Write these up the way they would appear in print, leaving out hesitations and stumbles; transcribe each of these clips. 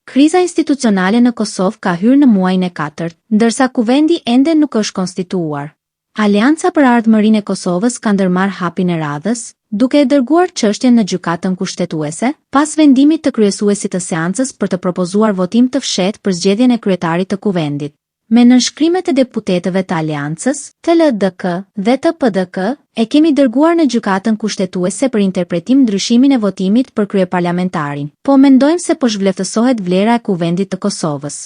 Kriza institucionale në Kosovë ka hyrë në muajin e 4, ndërsa kuvendi ende nuk është konstituar. Aleanca për Ardhmërinë e Kosovës ka ndërmarrë hapin e radhës, duke e dërguar çështjen në gjykatën kushtetuese, pas vendimit të kryesuesit të seancës për të propozuar votim të fshehtë për zgjedhjen e kryetarit të kuvendit. Me nënshkrimet e deputetëve të Aleancës, të LDK dhe të PDK, e kemi dërguar në gjykatën kushtetuese për interpretim ndryshimin e votimit për kryeparlamentarin, po mendojmë se po zhvlerësohet vlera e kuvendit të Kosovës.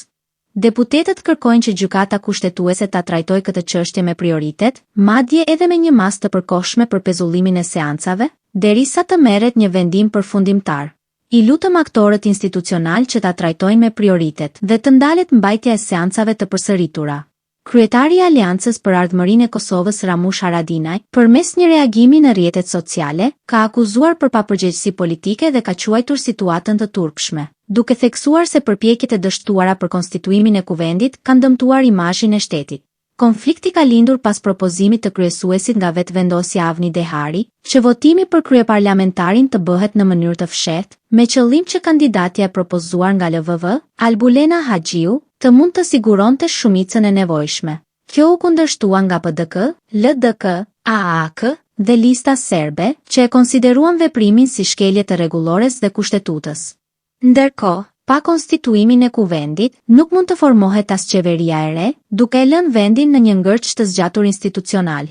Deputetët kërkojnë që gjykata kushtetuese ta trajtojë këtë çështje me prioritet, madje edhe me një masë të përkohshme për pezullimin e seancave, derisa të merret një vendim përfundimtar. I lutëm aktorët institucional që ta trajtojnë me prioritet dhe të ndalet mbajtja e seancave të përsëritura. Kryetari i Aleancës për Ardhmërinë e Kosovës Ramush Haradinaj, përmes një reagimi në rrjetet sociale, ka akuzuar për papërgjegjësi politike dhe ka quajtur situatën të turpshme, duke theksuar se përpjekjet e dështuara për konstituimin e kuvendit kanë dëmtuar imazhin e shtetit. Konflikti ka lindur pas propozimit të kryesuesit nga vetëvendosja Avni Dehari, që votimi për kryeparlamentarin të bëhet në mënyrë të fshehtë, me qëllim që kandidatja e propozuar nga LVV, Albulena Haxhiu, të mund të siguronte shumicën e nevojshme. Kjo u kundërshtua nga PDK, LDK, AAK dhe Lista Serbe, që e konsideruan veprimin si shkelje të rregullores dhe kushtetutës. Ndërkohë, pa konstituimin e kuvendit, nuk mund të formohet as qeveria e re, duke e lënë vendin në një ngërç të zgjatur institucional.